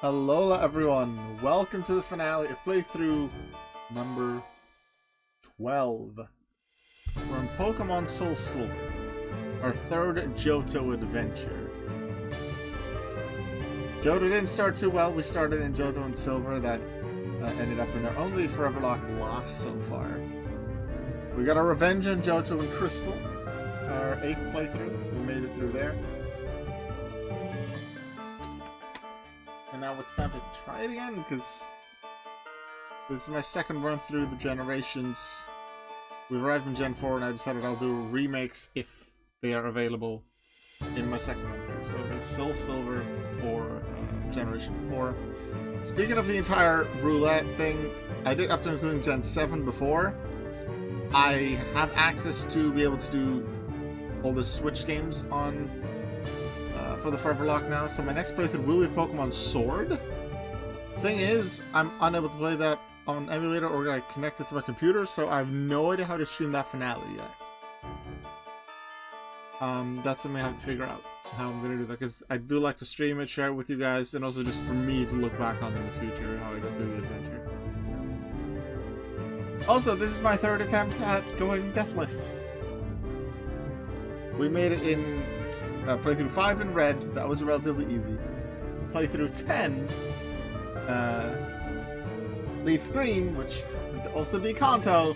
Alola everyone, welcome to the finale of playthrough number 12. We're on Pokemon SoulSilver, our third Johto adventure. Johto didn't start too well. We started in Johto and Silver, that ended up in our only Foreverlocke loss so far. We got our revenge on Johto and Crystal, our 8th playthrough. We made it through there. And now it's time to try it again, because this is my second run through the generations. We've arrived in Gen 4 and I decided I'll do remakes if they are available in my second run through. So it's SoulSilver for Generation 4. Speaking of the entire roulette thing, I did up to including Gen 7 before. I have access to be able to do all the Switch games on for the Foreverlocke now, so my next playthrough will be Pokemon Sword. Thing is, I'm unable to play that on emulator or I connect it to my computer, so I have no idea how to stream that finale yet. That's something I have to figure out, how I'm gonna do that, because I do like to stream it, share it with you guys, and also just for me to look back on in the future, how I got through the adventure. Also, this is my third attempt at going deathless. We made it in playthrough 5 in red, that was relatively easy. Playthrough 10, Leaf Green, which would also be Kanto,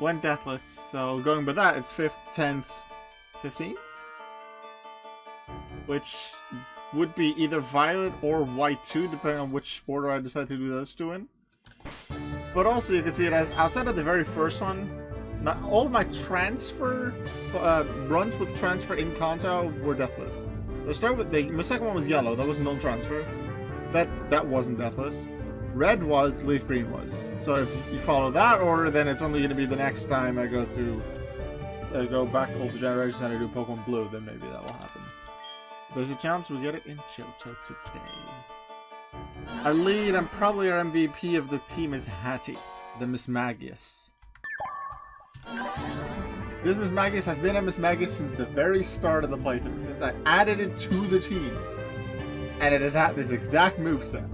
went deathless. So going by that, it's 5th, 10th, 15th? Which would be either Violet or White 2, depending on which order I decide to do those two in. But also you can see it as, outside of the very first one, all of my transfer runs with transfer in Kanto were deathless. Let's start with my second one was yellow. That was non-transfer. That wasn't deathless. Red was. Leaf Green was. So if you follow that order, then it's only going to be the next time I go back to older generations and I do Pokemon Blue. Then maybe that will happen. There's a chance we get it in Johto today. Our lead and probably our MVP of the team is Hattie, the Mismagius. This Mismagius has been a Mismagius since the very start of the playthrough, since I added it to the team. And it has had this exact moveset.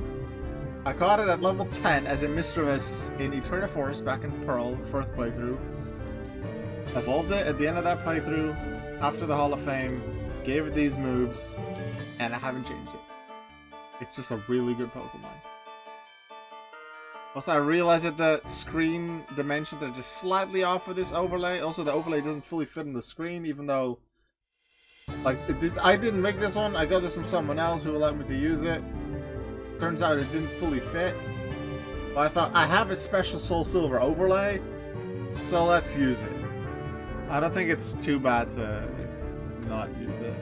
I caught it at level 10 as a Mischievous in Eterna Forest back in Pearl, first playthrough. Evolved it at the end of that playthrough, after the Hall of Fame, gave it these moves, and I haven't changed it. It's just a really good Pokemon. Also, I realized that the screen dimensions are just slightly off for this overlay. Also, the overlay doesn't fully fit on the screen, even though, like, I didn't make this one. I got this from someone else who allowed me to use it. Turns out it didn't fully fit. But I thought, I have a special SoulSilver overlay, so let's use it. I don't think it's too bad to not use it.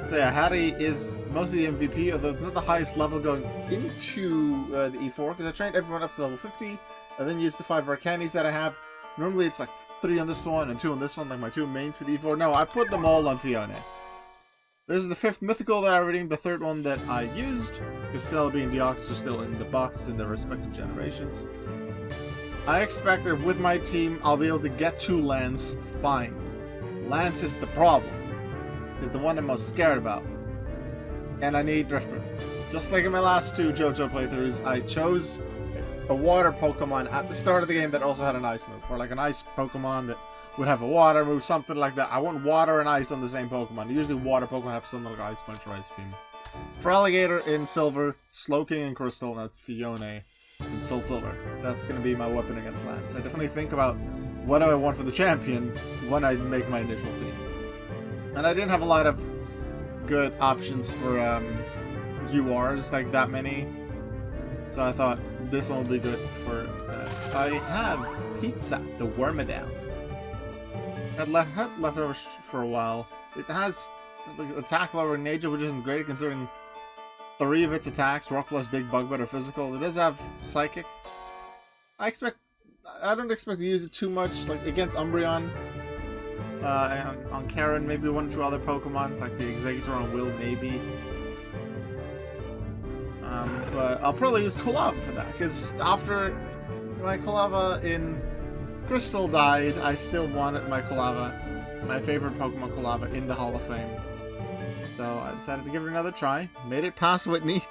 So yeah, Hattie is mostly the MVP, although it's not the highest level going into the E4, because I trained everyone up to level 50, and then used the 5 Arcanis that I have. Normally it's like 3 on this one and 2 on this one, like my 2 mains for the E4. No, I put them all on Fiona. This is the 5th mythical that I redeemed, the 3rd one that I used, because Celebi and Deoxys are still in the boxes in their respective generations. I expect that with my team, I'll be able to get to Lance fine. Lance is the problem. Is the one I'm most scared about. And I need Driftwood. Just like in my last 2 Johto playthroughs, I chose a water Pokemon at the start of the game that also had an ice move. Or like an ice Pokemon that would have a water move, something like that. I want water and ice on the same Pokemon. Usually water Pokemon have something like Ice Punch or Ice Beam. For Alligator in Silver, Slowking in Crystal, and that's Fiona in SoulSilver. That's going to be my weapon against Lance. I definitely think about what do I want for the champion when I make my initial team. And I didn't have a lot of good options for URs, like that many. So I thought this one would be good for that. I have Pizza, the Wormadam. Had leftovers for a while. It has attack lower nature, which isn't great considering 3 of its attacks, Rock Plus, Dig, Bug Bite, or Physical. It does have Psychic. I don't expect to use it too much, like against Umbreon. On Karen, maybe 1 or 2 other Pokemon, like the Executor on Will, maybe. But I'll probably use Quilava for that, because after my Quilava in Crystal died, I still wanted my Quilava, my favorite Pokemon Quilava, in the Hall of Fame. So I decided to give it another try. Made it past Whitney.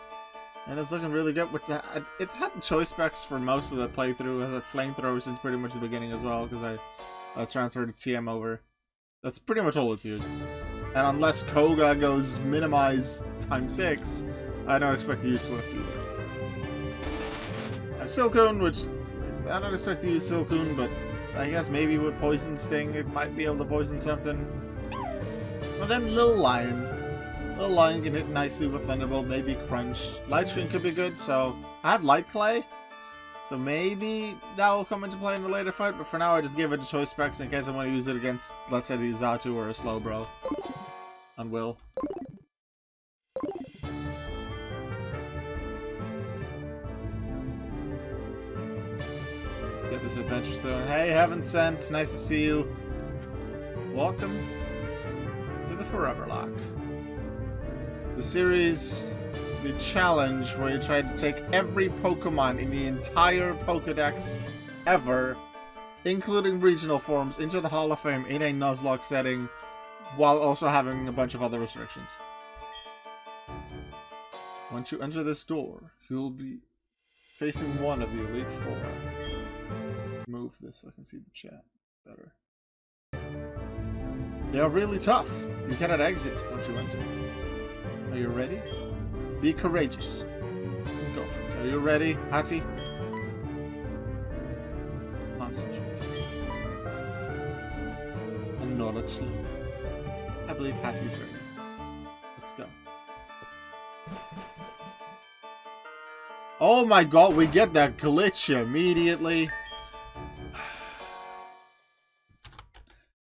And it's looking really good with the... It's had choice specs for most of the playthrough. It had flamethrower since pretty much the beginning as well, because I transferred the TM over. That's pretty much all it's used. And unless Koga goes minimize ×6, I don't expect to use Swift either. I have Silcoon, which I don't expect to use Silcoon, but I guess maybe with Poison Sting it might be able to poison something. But then Lil Lion. Lil Lion can hit nicely with Thunderbolt, maybe Crunch. Light Screen could be good, so I have Light Clay. So maybe that will come into play in the later fight, but for now I just give it the choice specs in case I want to use it against, let's say, the Xatu or a Slowbro. On Will. Let's get this adventure started. Hey, Heaven Sent, nice to see you. Welcome to the Foreverlocke. The series, the challenge where you try to take every Pokemon in the entire Pokedex ever, including regional forms, into the Hall of Fame in a Nuzlocke setting, while also having a bunch of other restrictions. Once you enter this door, you'll be facing one of the Elite Four. Move this so I can see the chat better. They are really tough. You cannot exit once you enter. Are you ready? Be courageous. Go for it. Are you ready, Hattie? Concentrate. And no, let's slow. I believe Hattie's ready. Let's go. Oh my god, we get that glitch immediately.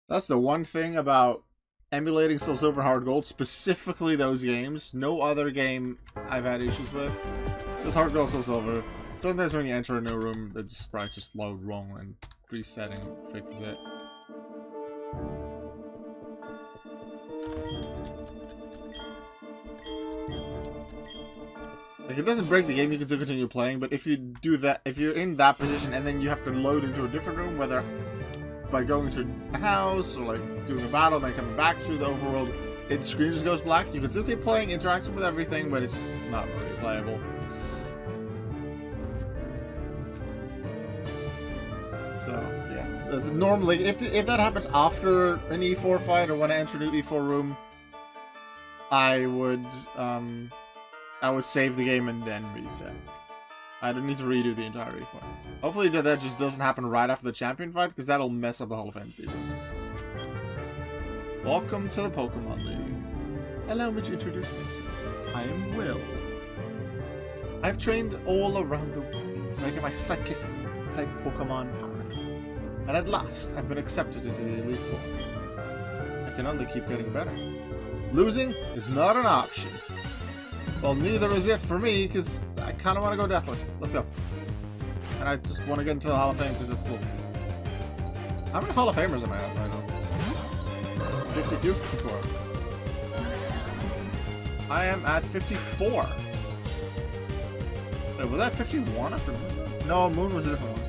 That's the one thing about emulating SoulSilver Hard Gold, specifically those games. No other game I've had issues with. Just Hard Gold, SoulSilver. Sometimes when you enter a new room, the sprites just load wrong and resetting fixes it. Like, it doesn't break the game, you can still continue playing, but if you do that, if you're in that position and then you have to load into a different room, whether by going to a house or like doing a battle and then coming back through the overworld, its screen just goes black. You can still keep playing, interacting with everything, but it's just not really playable. So, yeah. Normally, if that happens after an E4 fight or when I enter a new E4 room, I would save the game and then reset. I don't need to redo the entire E4. Hopefully that just doesn't happen right after the champion fight, because that'll mess up the Hall of Fame sequence. Welcome to the Pokemon League. Allow me to introduce myself. I am Will. I've trained all around the world, making my psychic-type Pokemon powerful. And at last, I've been accepted into the Elite Four. I can only keep getting better. Losing is not an option. Well, neither is it for me, because I kind of want to go deathless. Let's go. And I just want to get into the Hall of Fame, because that's cool. How many Hall of Famers am I at right now? 52? 54. I am at 54. Wait, was that 51 after Moon? No, Moon was a different one.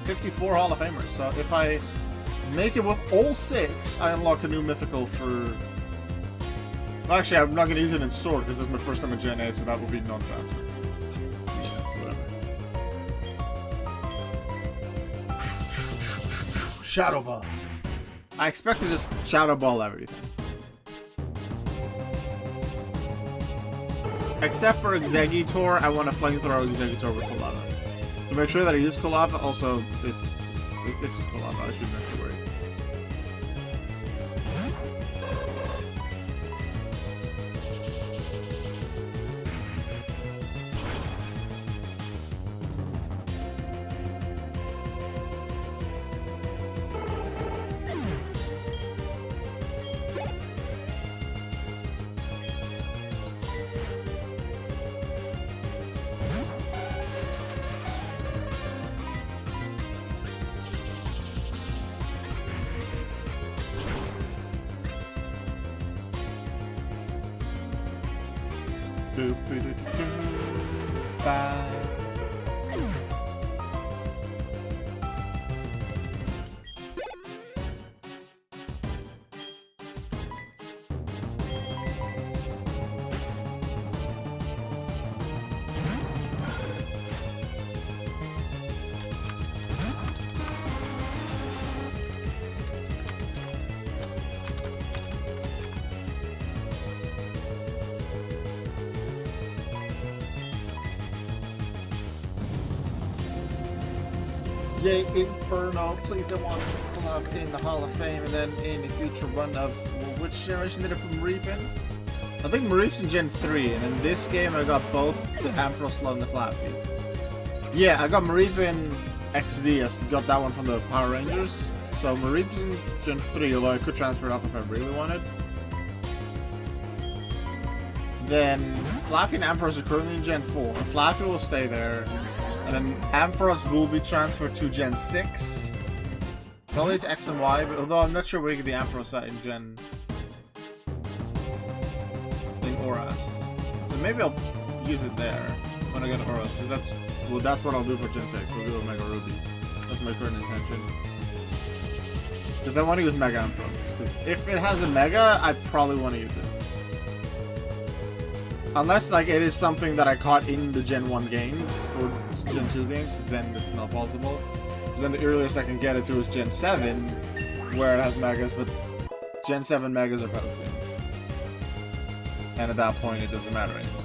54 Hall of Famers, so if I make it with all 6, I unlock a new mythical for... Well, actually, I'm not going to use it in Sword, because this is my first time in Gen 8, so that will be non-transfer. Yeah, whatever. Shadow Ball. I expect to just Shadow Ball everything. Except for Exeggutor, I want to flamethrow Exeggutor with Quilava. To make sure that I use Quilava, also, it's just Quilava, I shouldn't have to worry. Bye. Yay, Inferno. Please, I want to pull up in the Hall of Fame and then in a future run of... Well, which generation did it from Mareep in? I think Mareep's in Gen 3, and in this game I got both the Ampharos and the Flappy. Yeah, I got Mareep in XD. I got that one from the Power Rangers. So Mareep's in Gen 3, although I could transfer it up if I really wanted. Then Flaffy and Ampharos are currently in Gen 4. Flaffy will stay there. And then Ampharos will be transferred to Gen 6. Probably to X and Y, but although I'm not sure where you get the Ampharos at in Gen... in Oras. So maybe I'll use it there when I get Oras, because that's... well, that's what I'll do for Gen 6. I'll do a Mega Ruby. That's my current intention. Because I want to use Mega Ampharos. Because if it has a Mega, I probably want to use it. Unless, like, it is something that I caught in the Gen 1 games, or Gen 2 games, because then it's not possible. Because then the earliest I can get it to is Gen 7, where it has Megas, but Gen 7 Megas are post-game. And at that point, it doesn't matter anymore.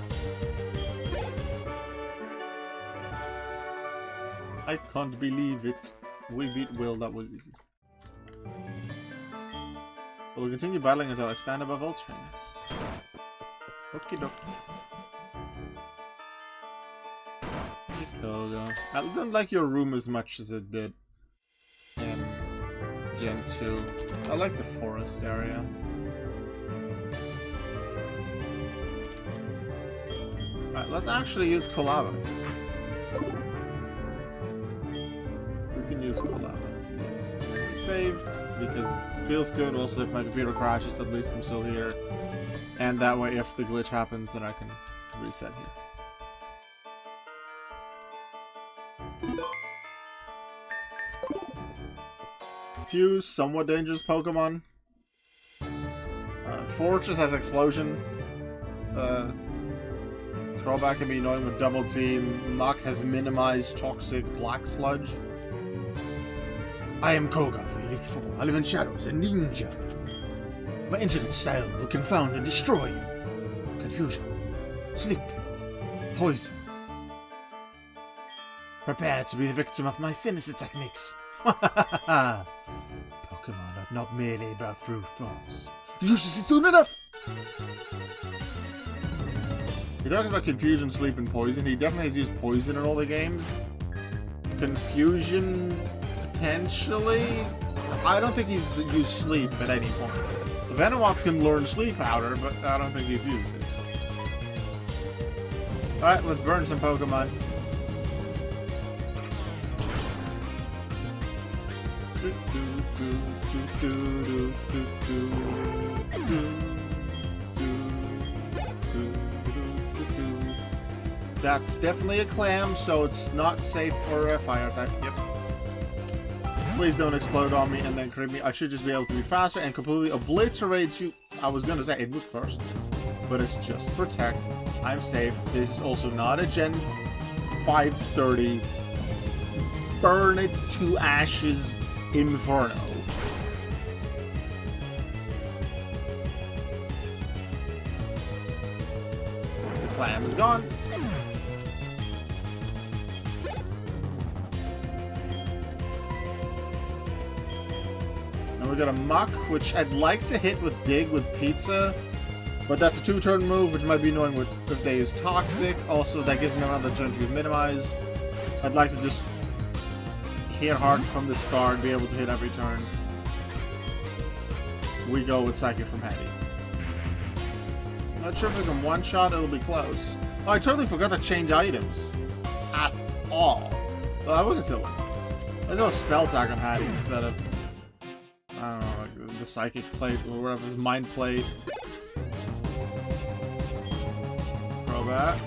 I can't believe it. We beat Will, that was easy. We'll continue battling until I stand above all trainers. Okie dokie. I don't like your room as much as it did in Gen 2. I like the forest area. Alright, let's actually use Quilava. We can use Quilava. Yes. Save, because it feels good. Also, if my computer crashes, at least I'm still here. And that way, if the glitch happens, then I can reset here. Few somewhat dangerous Pokemon. Fortress has Explosion. Crawlback can be annoying with Double Team. Mach has minimized Toxic Black Sludge. I am Koga of the Elite Four. I live in shadows, a ninja. My intricate style will confound and destroy you. Confusion. Sleep. Poison. Prepare to be the victim of my sinister techniques. Pokemon are not merely about brute force. Use it soon enough! He talks about confusion, sleep, and poison. He definitely has used poison in all the games. Confusion, potentially? I don't think he's used sleep at any point. Venomoth can learn Sleep Powder, but I don't think he's used it. Alright, let's burn some Pokemon. That's definitely a clam, so it's not safe for a fire type. Yep. Please don't explode on me and then crit me. I should just be able to be faster and completely obliterate you. I was gonna say it would first, but it's just protect. I'm safe. This is also not a Gen 5 sturdy. Burn it to ashes, Inferno. The clam is gone. We got a Muck, which I'd like to hit with Dig with Pizza, but that's a 2-turn move, which might be annoying if they use Toxic. Also, that gives them another turn to use Minimize. I'd like to just hit hard from the start, be able to hit every turn. We go with Psychic from Hattie. Not sure if we can one-shot, it'll be close. Oh, I totally forgot to change items. At all. Well, I wasn't still. I do a Spell Attack on Hattie instead of... I don't know, like the Psychic Plate or whatever, his Mind Plate. Throw that.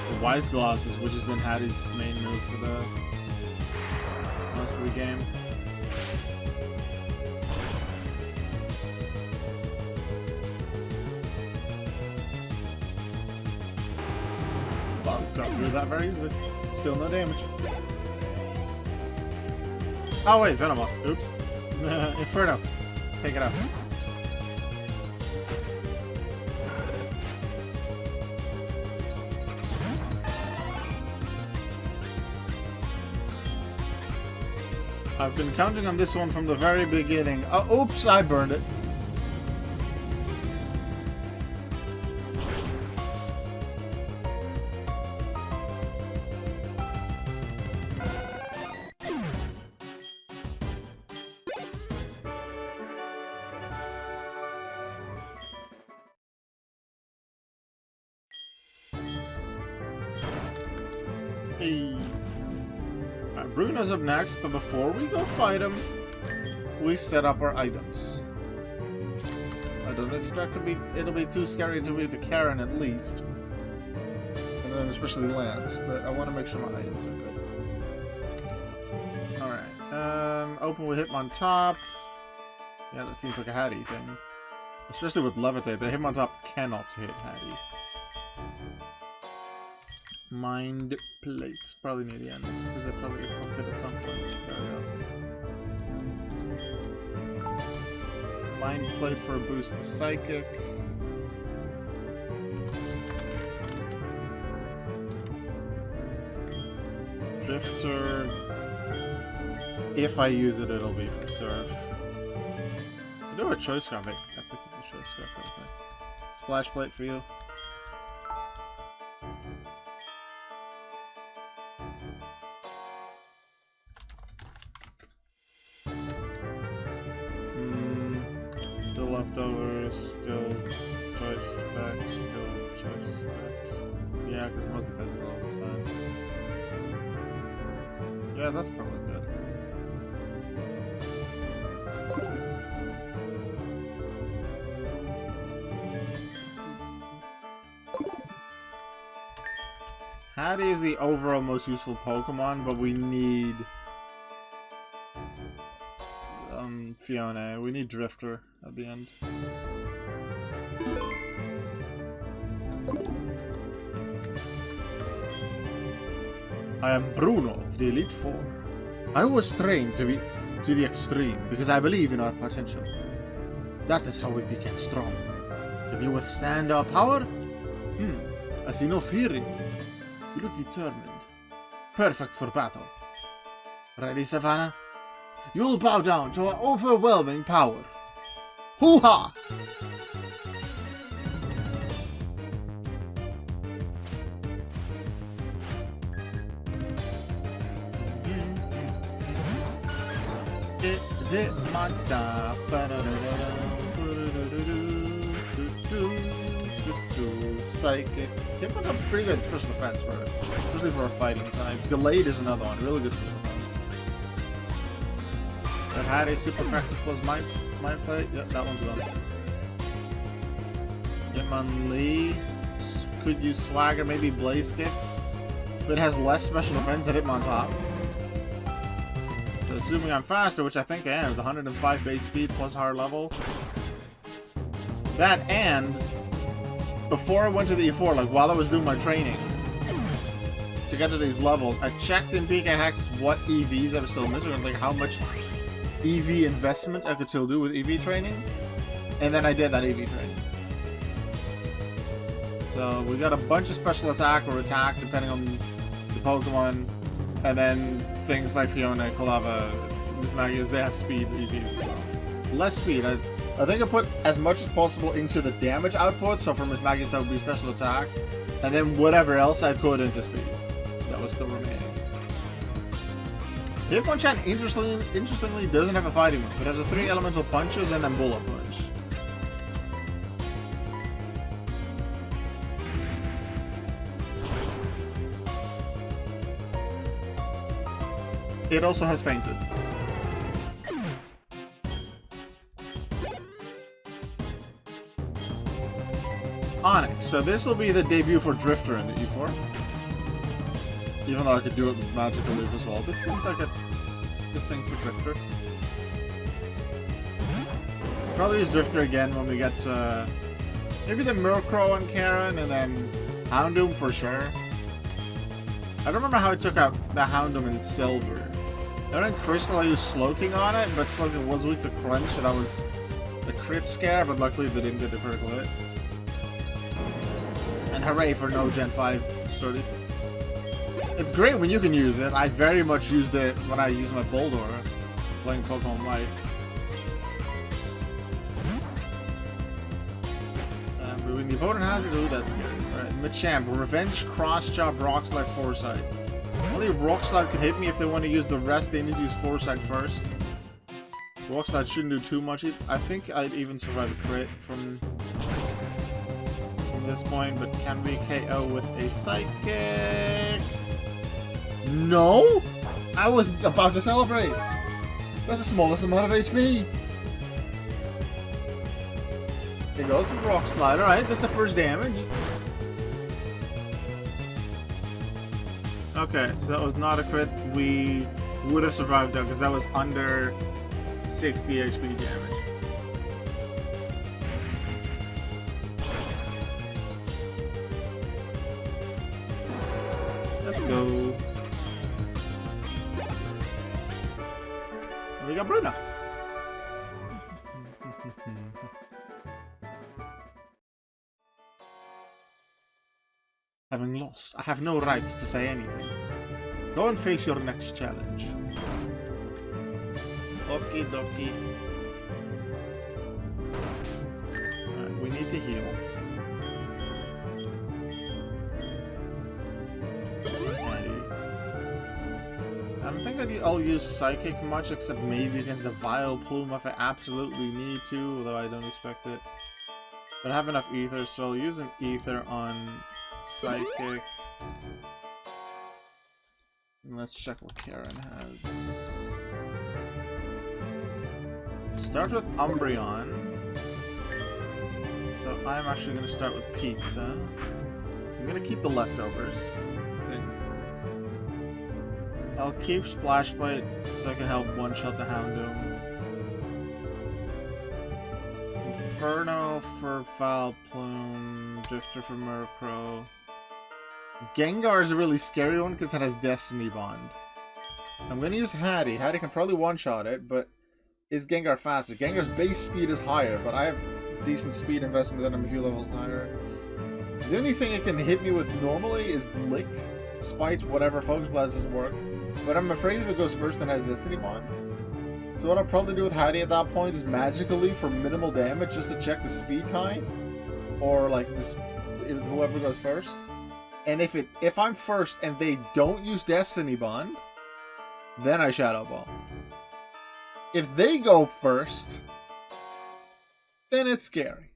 The Wise Glasses, which has been Hattie's main move for the most of the game. Well, got through that very easily. Still no damage. Oh wait, Venomoth. Oops. Inferno. Take it out. I've been counting on this one from the very beginning. Oh, oops, I burned it. Hey. Bruno's up next, but before we go fight him, we set up our items. I don't expect it'll be too scary to be to Karen at least. And then especially Lance, but I want to make sure my items are good. Alright. Open with Hitmontop. Yeah, that seems like a Hattie thing. Especially with Levitate, the Hitmontop cannot hit Hattie. Mind Plate. Probably near the end, because I probably get hooked it at some point. There we go. Mind Plate for a boost to Psychic. Drifter. If I use it, it'll be for Surf. I do have a Choice Scarf. I picked up the Choice Scarf. That was nice. Splash Plate for you. Still leftovers, still choice specs, still choice specs. Yeah, because most of the physical is fine. Yeah, that's probably good. Hattie is the overall most useful Pokemon, but we need Fiona. We need Drifter at the end. I am Bruno of the Elite Four. I was trained to the extreme because I believe in our potential. That is how we became strong. Can you withstand our power? I see no fear in you. You look determined. Perfect for battle. Ready, Savannah? You'll bow down to our overwhelming power. Hoo-ha! Is it my da? Psychic. Hitmontop's pretty good special defense, especially for a fighting type. Gallade is another one. Really good special defense. That had a super effective plus my plate. Yep, that one's done. Hitmonlee could use Swagger, maybe Blaze Kick. But it has less special defense than Hitmontop. So assuming I'm faster, which I think I am, it's 105 base speed plus higher level. That and before I went to the E4, like while I was doing my training to get to these levels, I checked in PK Hex what EVs I was still missing, and like how much EV investment I could still do with EV training, and then I did that EV training. So we got a bunch of special attack or attack depending on the Pokemon, and then things like Fiona, Quilava, Miss Magius, they have speed EVs as well. Less speed. I think I put as much as possible into the damage output, so for Miss Magius that would be special attack, and then whatever else I could into speed. That was still remaining. Hitmonchan interestingly doesn't have a fighting move, but has a 3 elemental punches and then bullet punch. It also has fainted. Onyx. So this will be the debut for Drifter in the E4. Even though I could do it with Magical Leap as well. This seems like a good thing for Drifter. Probably use Drifter again when we get maybe the Murkrow on Karen and then Houndoom for sure. I don't remember how I took out the Houndoom in Silver. Then in Crystal I used Slowking on it, but Slowking was weak to Crunch, so that was a crit scare, but luckily they didn't get the critical hit. And hooray for no Gen 5 sturdy. It's great when you can use it. I very much used it when I used my Boldora. playing Pokemon Light. But when the opponent has it, ooh, that's scary. Alright, Machamp, Revenge, Cross Chop, Rock Slide, Foresight. Only Rock Slide can hit me if they want to use the rest, they need to use Foresight first. Rock Slide shouldn't do too much. I think I'd even survive a crit from this point, but can we KO with a Psychic? No? I was about to celebrate! That's the smallest amount of HP! There goes the Rock Slide. Alright, that's the first damage. Okay, so that was not a crit. We would have survived though, because that was under 60 HP damage. Let's go. And we got Bruno. Having lost, I have no right to say anything. Go and face your next challenge. Okie dokie. Alright, we need to heal. I don't think I'll use Psychic much, except maybe against the Vileplume if I absolutely need to, although I don't expect it. But I have enough Ether, so I'll use an Ether on Psychic. And let's check what Karen has. Start with Umbreon. So I'm actually going to start with Pizza. I'm going to keep the leftovers. I'll keep Splash Bite so I can help one-shot the Houndoom. Inferno for Vileplume, Drifter for Murkrow. Gengar is a really scary one because it has Destiny Bond. I'm going to use Hattie. Hattie can probably one-shot it, but is Gengar faster? Gengar's base speed is higher, but I have decent speed investment that I'm a few levels higher. The only thing it can hit me with normally is Lick, Spite, whatever. Focus Blast doesn't work. But I'm afraid if it goes first and has Destiny Bond. So what I'll probably do with Hattie at that point is magically for minimal damage just to check the speed time. Or like this, whoever goes first. And if I'm first and they don't use Destiny Bond, then I Shadow Ball. If they go first, then it's scary.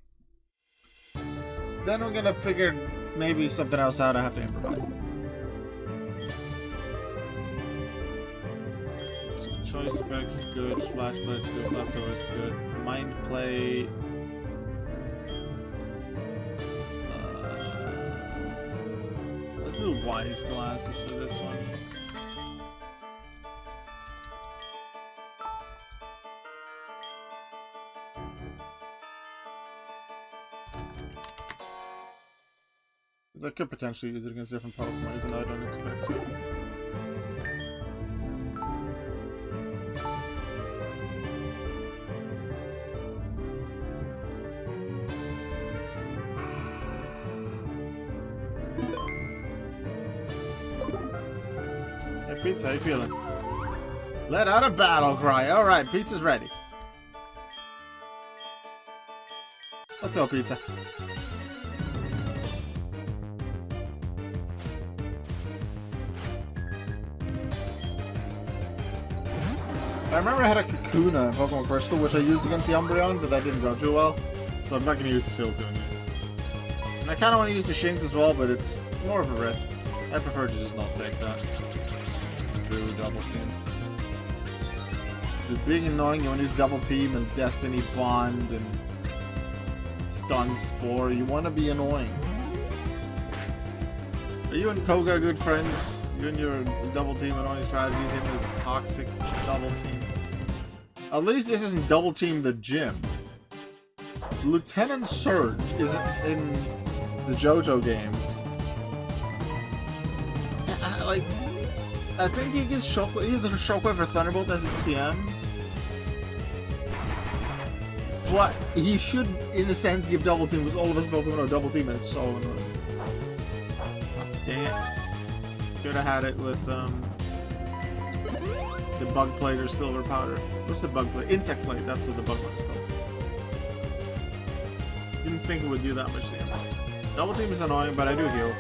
Then I'm gonna figure maybe something else out. I have to improvise. Choice Specs good, Splash Blitz good, Leftovers good, Mind Play. Let's do Wise Glasses for this one. I could potentially use it against different Pokemon, even though I don't expect to. Hey Pizza, how you feeling? Let out a battle cry. Alright, Pizza's ready. Let's go, Pizza. I remember I had a Kakuna in Pokemon Crystal, which I used against the Umbreon, but that didn't go too well. So I'm not going to use the Silcoon yet. And I kind of want to use the Shinx as well, but it's more of a risk. I prefer to just not take that. Do double team. Just being annoying, you want to use double team and Destiny Bond and Stun Spore. You want to be annoying. Are you and Koga good friends? You and your double team annoying strategies, him is toxic double team. At least this isn't double team the gym. Lieutenant Surge isn't in the Johto games. I think he gets Shockwave, either Shockwave or Thunderbolt as his TM. But he should, in a sense, give double team because all of us Pokemon are double team and it's so annoying. Dang it. Could have had it with The bug plate or silver powder. What's the bug plate? Insect plate, that's what the bug plate is called. Didn't think it would do that much damage. Double team is annoying, but I do heal.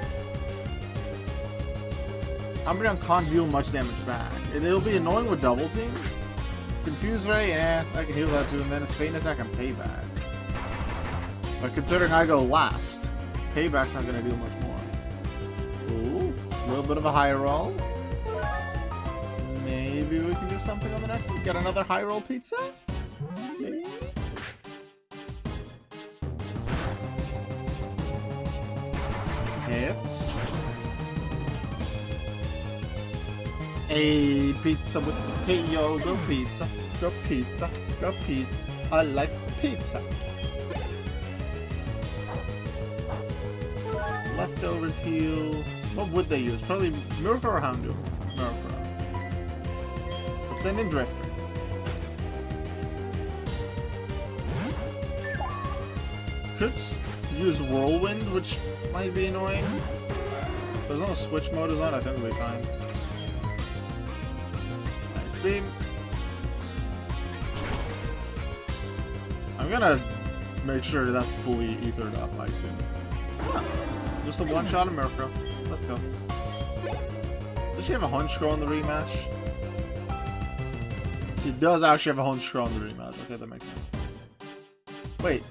Umbreon can't deal much damage back. It'll be annoying with double team. Confuse Ray, yeah, I can heal that too, and then it's Faintness I can pay back. But considering I go last, payback's not gonna do much more. Ooh, a little bit of a high roll. Maybe we can do something on the next one. Get another high roll pizza? Yes. Hits. A pizza with potato. Go pizza. Go pizza. Go pizza. I like pizza. Leftovers heal. What would they use? Probably Miracle or Houndoom? Miracle. Let's send in Drifter. Could use Whirlwind, which might be annoying. As long as Switch mode is on, I think we'll be fine. Nice beam. I'm gonna make sure that's fully ethered up, Ice Beam. Ah, just a one-shot of Murkrow. Let's go. Does she have a Honchkrow in the rematch? She does actually have a Honchkrow in the rematch. Okay, that makes sense. Wait,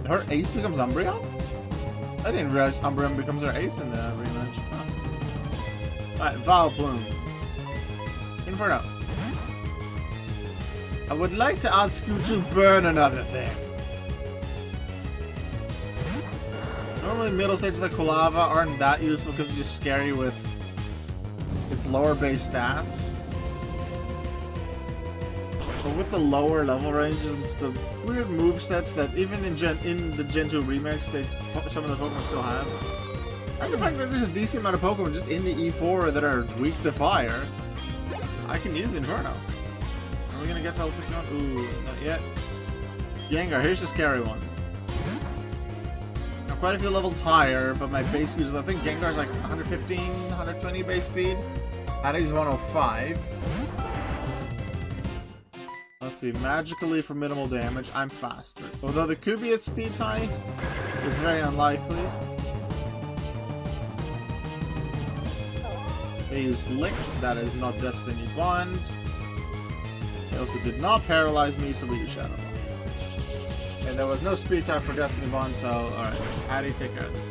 her ace becomes Umbreon? I didn't realize Umbreon becomes her ace in the rematch. Huh. Alright, Vileplume. Inferno. I would like to ask you to burn another thing. Normally middle stages like Quilava aren't that useful because it's just scary with its lower base stats. But with the lower level ranges and the weird movesets that even in the Gen 2 remakes some of the Pokemon still have. And the fact that there's a decent amount of Pokemon just in the E4 that are weak to fire, I can use Inferno. Are we gonna get to level 51? Ooh, not yet. Gengar, here's the scary one. Now quite a few levels higher, but my base speed is, I think Gengar's like 115, 120 base speed. Hattie's 105. Let's see, magically for minimal damage, I'm faster. Although the could be at speed tie, it's very unlikely. They used Lick, that is not Destiny Bond. They also did not paralyze me, so we use Shadow Ball. And there was no speed type for Destiny Bond, so alright, Hattie, take care of this.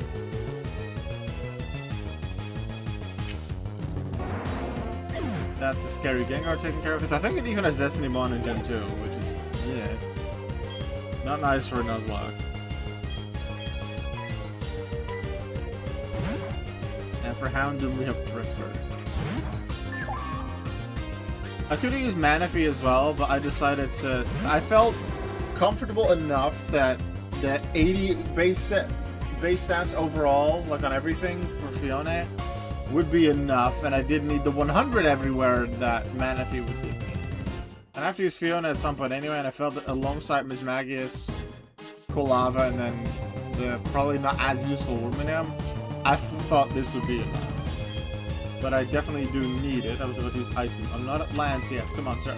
That's a scary Gengar taken care of, because I think it even has Destiny Bond in Gen 2, which is, yeah, not nice for a Nuzlocke. And for Houndoom, we have Drifter. I could have used Manaphy as well, but I decided to... I felt comfortable enough that the 80 base stats overall, like on everything for Fiona, would be enough, and I didn't need the 100 everywhere that Manaphy would give me. And I have to use Fiona at some point anyway, and I felt that alongside Mismagius, Quilava, and then the probably not as useful Wormingham, I thought this would be enough. But I definitely do need it. I was about to use Ice Beam. I'm not at Lance yet. Come on, sir.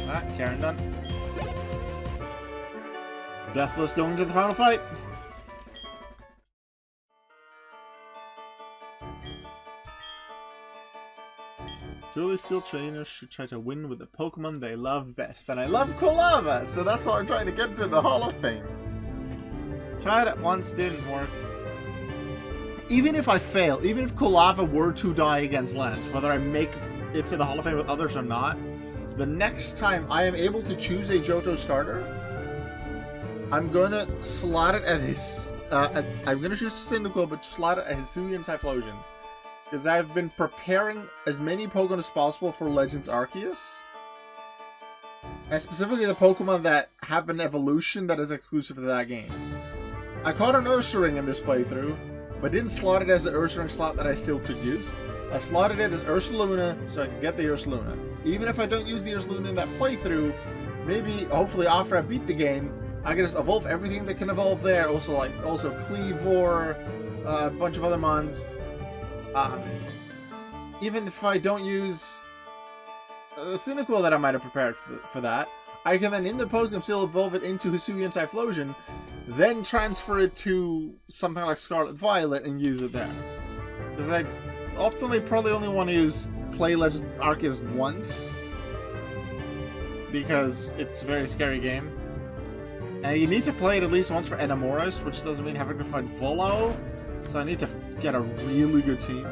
Alright, Karen done. Deathless going to the final fight. Truly skilled trainers should try to win with the Pokemon they love best. And I love Quilava, so that's why I'm trying to get to the Hall of Fame. Tried it once, didn't work. Even if I fail, even if Quilava were to die against Lance, whether I make it to the Hall of Fame with others or not, the next time I am able to choose a Johto starter, I'm gonna slot it as his. I'm gonna choose Cyndaquil, but slot it as Hisuian Typhlosion. Because I've been preparing as many Pokemon as possible for Legends Arceus. And specifically the Pokemon that have an evolution that is exclusive to that game. I caught an Ursaring in this playthrough, but didn't slot it as the Ursaring slot that I still could use. I slotted it as Ursaluna so I could get the Ursaluna. even if I don't use the Ursaluna in that playthrough, maybe, hopefully after I beat the game, I can just evolve everything that can evolve there. Also, Cleavor, a bunch of other mons. Even if I don't use the Cyndaquil that I might have prepared for that, I can then, in the Postgame, still evolve it into Hisuian Typhlosion, then transfer it to something like Scarlet Violet and use it there. Because I optimally probably only want to use play Legend Arceus once, because it's a very scary game. And you need to play it at least once for Enamoras, which doesn't mean having to fight Volo, so I need to get a really good team.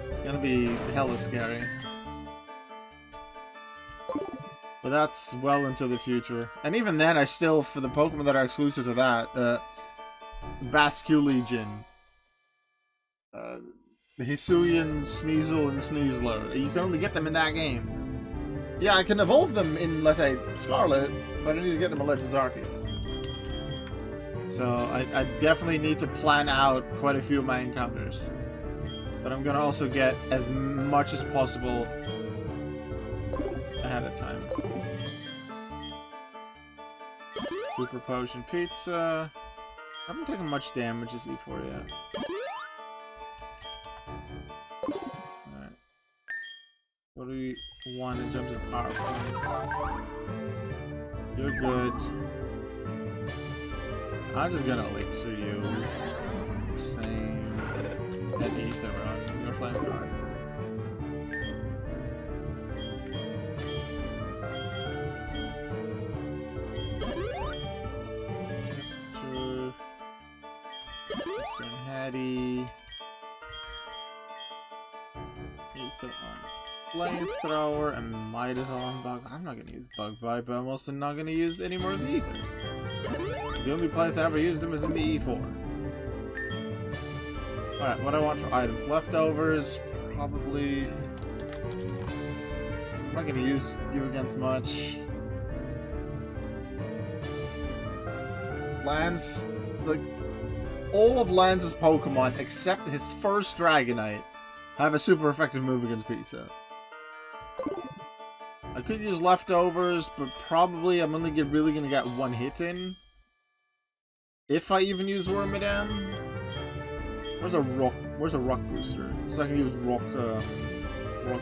It's gonna be hella scary. But that's well into the future. And even then, I still, for the Pokemon that are exclusive to that, Basculegion, the Hisuian Sneasel and Sneasler, you can only get them in that game. Yeah, I can evolve them in, let's say, Scarlet, but I need to get them in Legends Arceus. So I definitely need to plan out quite a few of my encounters. But I'm gonna also get as much as possible ahead of time. Super Potion Pizza. I haven't taken much damage as E4 yet. Alright. What do we want in terms of power points? You're good. I'm just gonna elixir you. Same. And Ether on your flame card. Hattie. Ether on Flamethrower and Midas on Bug. I'm not gonna use Bug Bite, but I'm also not gonna use any more of the Ethers. The only place I ever used them is in the E4. Alright, what I want for items. Leftovers, probably. I'm not gonna use you against much. Lance, like, all of Lance's Pokemon, except his first Dragonite, have a super effective move against Pizza. I could use Leftovers, but probably I'm only really gonna get one hit in. If I even use Wormadam. Where's a rock booster? So I can use rock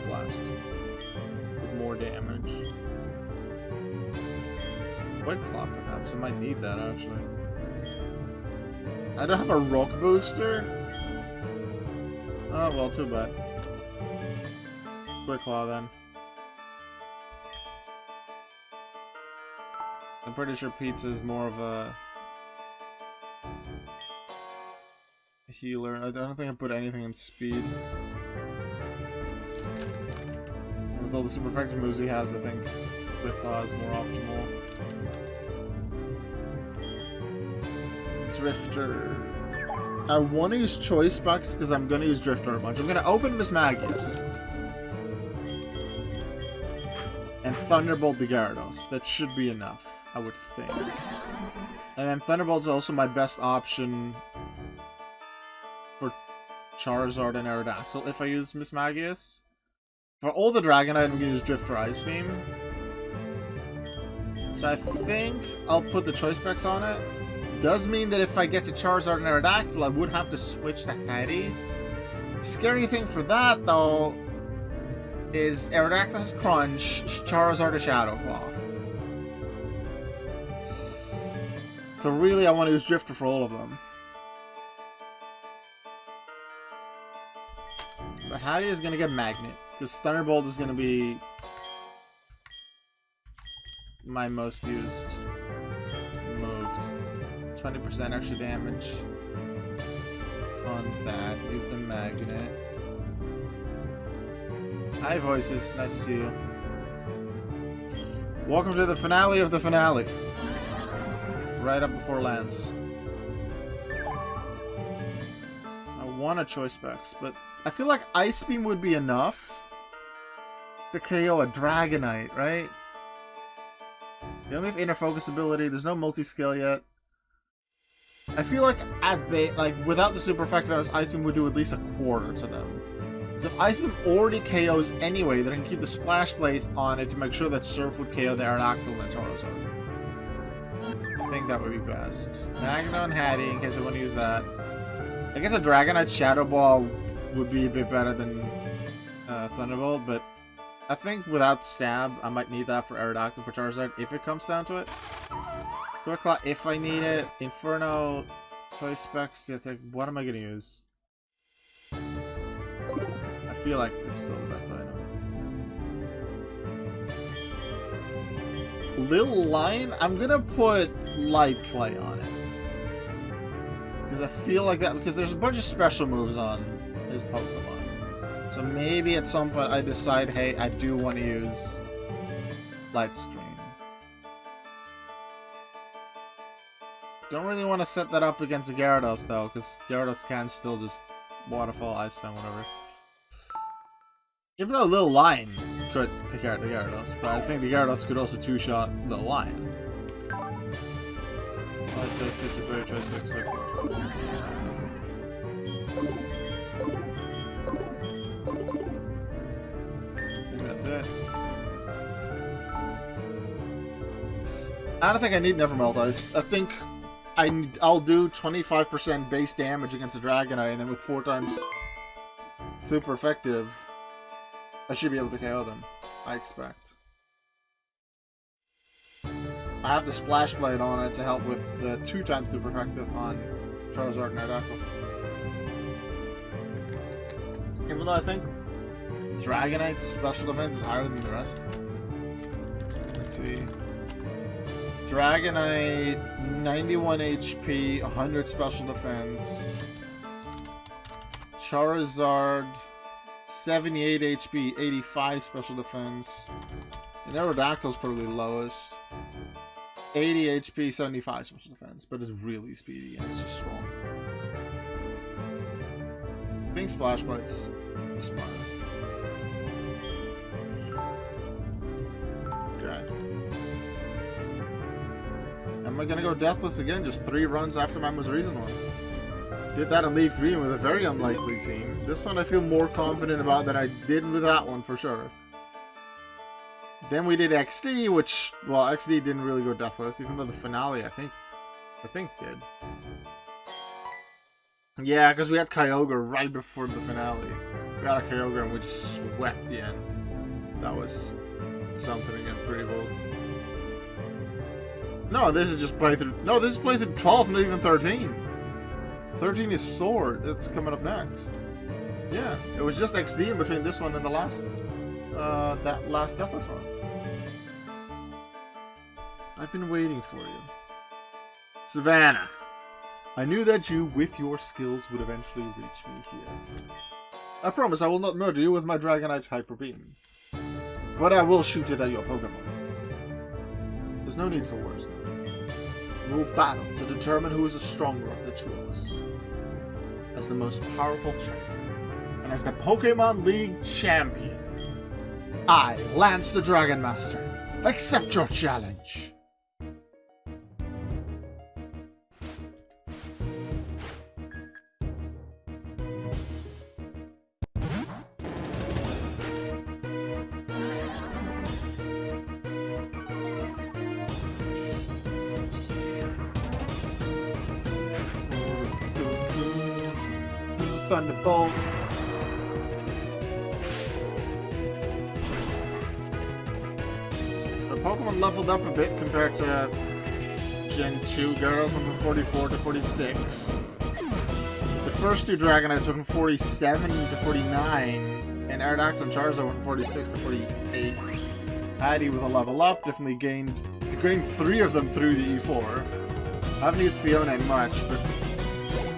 blast with more damage. White Claw, perhaps. I might need that actually. I don't have a rock booster. Oh well, too bad. Quick Claw then. I'm pretty sure Pizza is more of a healer. I don't think I put anything in speed. With all the super effective moves he has, I think Quick Claw is more optimal. Drifter. I want to use Choice Specs because I'm going to use Drifter a bunch. I'm going to open Miss Magius. And Thunderbolt the Gyarados. That should be enough, I would think. And then Thunderbolt's also my best option for Charizard and Aerodactyl if I use Miss Magius. For all the Dragonite, I'm going to use Drifter Ice Beam. So I think I'll put the Choice Specs on it. Does mean that if I get to Charizard and Aerodactyl, I would have to switch to Hattie. Scary thing for that, though, is Aerodactyl's Crunch, Charizard a Shadow Claw. So really, I want to use Drifter for all of them. But Hattie is going to get Magnet, because Thunderbolt is going to be my most used move. 20% extra damage on that. Use the Magnet. Hi, Voices. Nice to see you. Welcome to the finale of the finale. Right up before Lance. I want a Choice Specs, but I feel like Ice Beam would be enough to KO a Dragonite, right? They only have Inner Focus ability. There's no multi-skill yet. I feel like without the super effective, Ice Beam would do at least a quarter to them. So if Ice Beam already KOs anyway, then I can keep the Splash Blaze on it to make sure that Surf would KO the Aerodactyl and Charizard. I think that would be best. Magnet on Hattie in case I want to use that. I guess a Dragonite Shadow Ball would be a bit better than Thunderbolt, but I think without Stab, I might need that for Aerodactyl for Charizard if it comes down to it. Quick Claw if I need it. Inferno, Choice Specs, what am I going to use? I feel like it's still the best item. Lil Lion, I'm going to put Light Clay on it. Because I feel like that, because there's a bunch of special moves on his Pokemon. So maybe at some point I decide, hey, I do want to use Light Screen. Don't really want to set that up against a Gyarados though, because Gyarados can still just Waterfall, Ice Stone, whatever. Even though Lil Lion could take care of the Gyarados, but I think the Gyarados could also two-shot Lil Lion. Like this, it's very choice fix like this. I think that's it. I don't think I need Nevermelt Ice. I think I'll do 25% base damage against a Dragonite, and then with 4 times super effective, I should be able to KO them. I expect. I have the Splash Blade on it to help with the 2 times super effective on Charizard and Aerodactyl. Even though I think Dragonite's special defense is higher than the rest. Let's see. Dragonite, 91 HP, 100 special defense. Charizard, 78 HP, 85 special defense. And Aerodactyl's probably lowest. 80 HP, 75 special defense, but it's really speedy and it's just strong. I think Splash Blade's the smartest. Okay. Am I gonna go Deathless again? Just 3 runs after my most recent one. Did that on Leaf Green with a very unlikely team. This one I feel more confident about than I did with that one for sure. Then we did XD, which, well, XD didn't really go Deathless, even though the finale, I think did. Yeah, because we had Kyogre right before the finale. We got a Kyogre and we just swept the end. That was something against Brevold. No, this is just playthrough. No, this is playthrough 12, not even 13. 13 is Sword. It's coming up next. Yeah, it was just XD in between this one and the last, that last Deathless one. I've been waiting for you. Savannah. I knew that you, with your skills, would eventually reach me here. I promise I will not murder you with my Dragonite Hyper Beam. But I will shoot it at your Pokemon. There's no need for words now. We will battle to determine who is the stronger of the 2 of us. As the most powerful trainer, and as the Pokemon League champion, I, Lance the Dragon Master, accept your challenge. Thunderbolt. The Pokemon leveled up a bit compared to Gen 2. Gyarados went from 44 to 46. The first 2 Dragonites went from 47 to 49. And Aerodactyl and Charizard went from 46 to 48. Addy with a level up definitely gained 3 of them through the E4. I haven't used Fiona much, but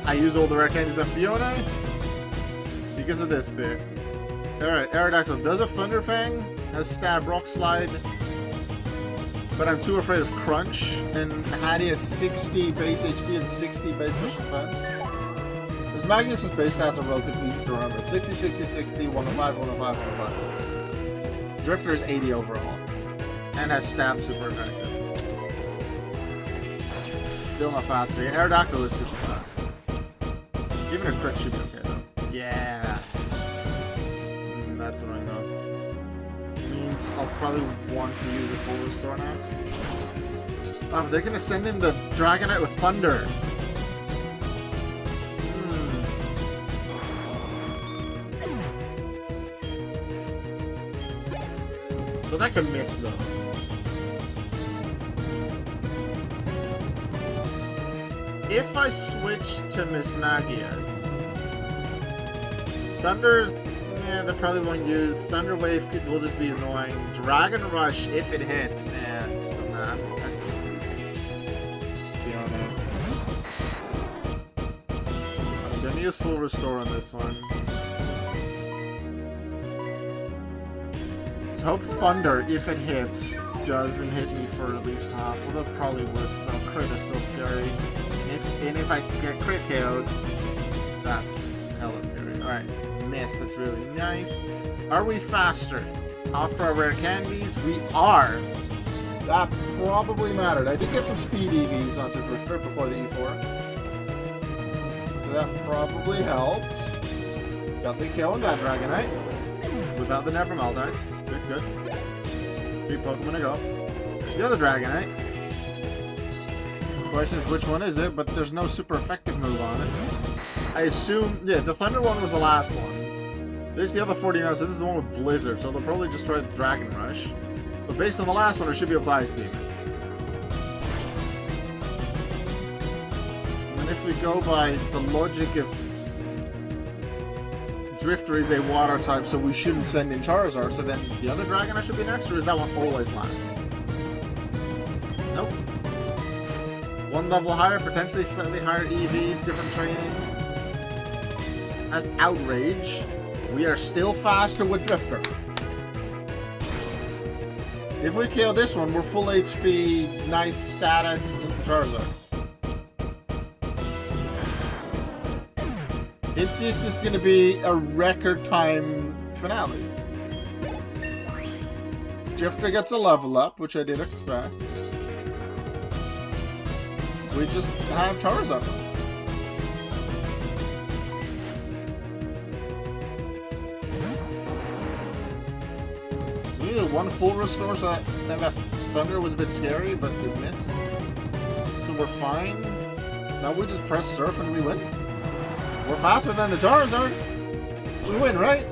I use all the rare candies of Fiona because of this bit. Alright, Aerodactyl does have Thunder Fang, has Stab, Rock Slide, but I'm too afraid of Crunch, and Hattie has 60 base HP and 60 base special defense. Because Magnus' base stats are relatively easy to remember. 60, 60, 60, 105, 105, 105. Drifter is 80 overall, and has Stab super effective. Still not faster. Aerodactyl is super fast. Even a crit should be okay though. Yeah. That's annoying though. Means I'll probably want to use a full restore next. They're gonna send in the Dragonite with Thunder. But that could miss though. If I switch to Miss Magius, Thunder, yeah, they probably won't use. Thunder Wave will just be annoying. Dragon Rush, if it hits, and still not. I still use. Be on it. I'm gonna use full restore on this one. Let's hope Thunder, if it hits, doesn't hit me for at least half. Although it probably would, so crit is still scary. And if I get crit KO'd, that's hella scary. Alright, miss, that's really nice. Are we faster? After our rare candies, we are. That probably mattered. I did get some speed EVs onto Drifter before the E4. So that probably helped. Got the kill on that Dragonite. Without the Never Maldice. Good, good. 3 Pokemon to go. There's the other Dragonite. The question is which one is it, but there's no super effective move on it. I assume, yeah, the Thunder one was the last one. There's the other 49, so this is the one with Blizzard, so they'll probably just try the Dragon Rush. But based on the last one, it should be able to Ice Beam it. And if we go by the logic of Drifter is a water type, so we shouldn't send in Charizard, so then the other Dragonite should be next, or is that one always last? Nope. One level higher, potentially slightly higher EVs, different training. As Outrage, we are still faster with Drifter. If we kill this one, we're full HP, nice status into Charizard. Is this just going to be a record time finale? Drifter gets a level up, which I did expect. We just have Charizard. We needed one full restore, so that Thunder was a bit scary, but it missed. So we're fine. Now we just press Surf and we win. We're faster than the Charizard. We win, right?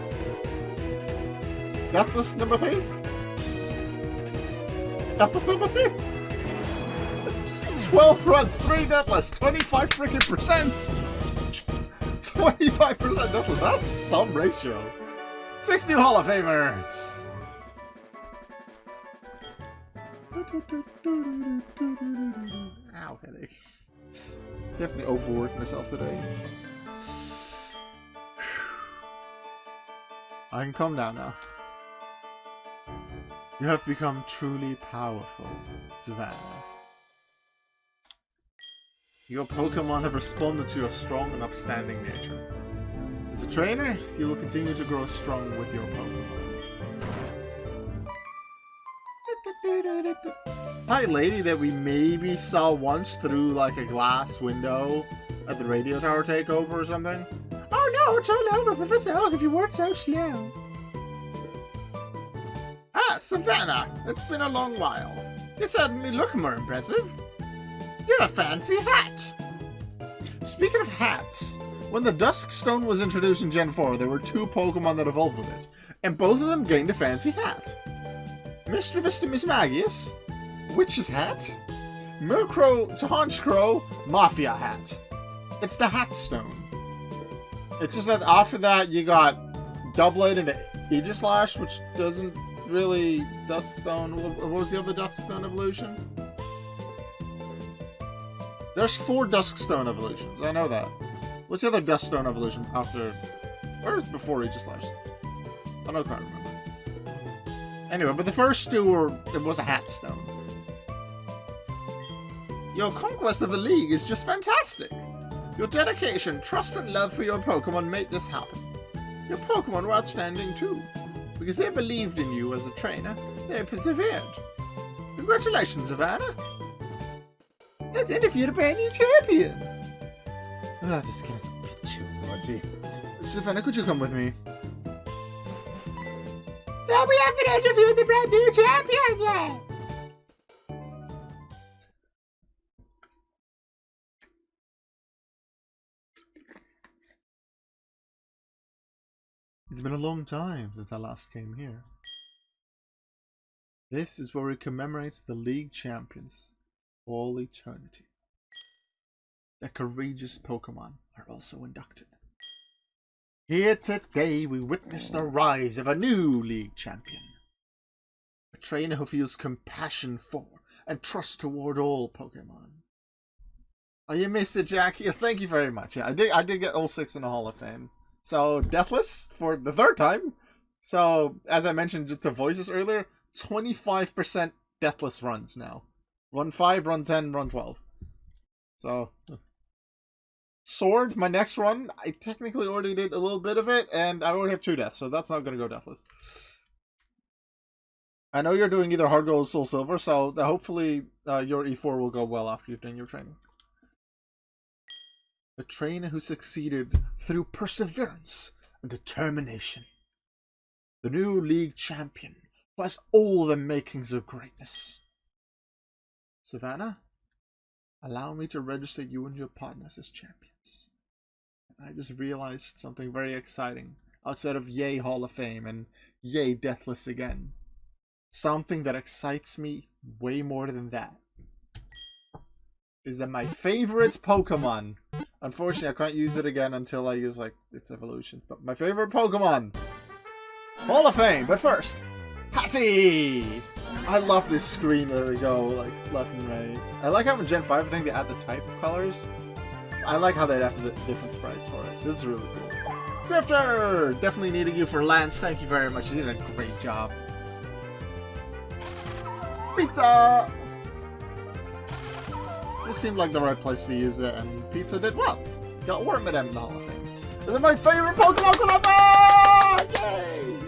Deathless number 3? Deathless number 3? 12 runs, 3 Deathless, 25 freaking %! 25% Deathless, that's some ratio. 6 new Hall of Famers! Ow, headache. Definitely overworked myself today. I can calm down now. You have become truly powerful, Savannah. Your Pokémon have responded to your strong and upstanding nature. As a trainer, you will continue to grow strong with your Pokémon. Hi, lady that we maybe saw once through like a glass window at the radio tower takeover or something. Oh no, it's all over, Professor Oak, if you weren't so slow. Ah, Savannah, it's been a long while. You certainly look more impressive. You have a fancy hat. Speaking of hats, when the Dusk Stone was introduced in Gen 4, there were 2 Pokemon that evolved with it, and both of them gained a fancy hat. Mischievous to Miss Magius, Witch's hat, Murkrow to Honchkrow, Mafia hat. It's the Hat Stone. It's just that after that you got Doublade into Aegislash, which doesn't really Duskstone. What was the other Duskstone evolution? There's 4 Duskstone evolutions. I know that. What's the other Duskstone evolution after? Or before Aegislash? I don't quite remember. Anyway, but the first 2 were. It was a Hat Stone. Your conquest of the League is just fantastic. Your dedication, trust, and love for your Pokemon made this happen. Your Pokemon were outstanding too. Because they believed in you as a trainer, they persevered. Congratulations, Savannah! Let's interview the brand new champion! Ah, this is getting a bit too noisy. Savannah, could you come with me? but we haven't interviewed the brand new champion yet! It's been a long time since I last came here. This is where we commemorate the League Champions for all eternity. The courageous Pokémon are also inducted. Here today we witness the rise of a new League Champion. A trainer who feels compassion for and trust toward all Pokémon. Oh, you missed it, Jack. Yeah, thank you very much. Yeah, I did get all 6 in the Hall of Fame. So, deathless for the 3rd time. So, as I mentioned just to voices earlier, 25% deathless runs now. Run 5, run 10, run 12. So, Sword, my next run, I technically already did a little bit of it, and I already have 2 deaths, so that's not going to go deathless. I know you're doing either hard gold or SoulSilver, so hopefully your E4 will go well after you've done your training. The trainer who succeeded through perseverance and determination. The new League Champion who has all the makings of greatness. Savannah, allow me to register you and your partners as champions. I just realized something very exciting outside of yay Hall of Fame and yay Deathless again. Something that excites me way more than that is that my favorite Pokemon, unfortunately I can't use it again until I use like its evolutions, but my favorite Pokemon, Hall of Fame. But first, Hattie! I love this screen where we go like left and right. I like how in Gen 5 I think they add the type colors. I like how they have the different sprites for it. This is really cool. Drifter! Definitely needed you for Lance. Thank you very much. You did a great job. Pizza! This seemed like the right place to use it, and Pizza did well. Got Wormadam in the Hall of Fame. This is my favorite Pokemon, Quilava! Yay!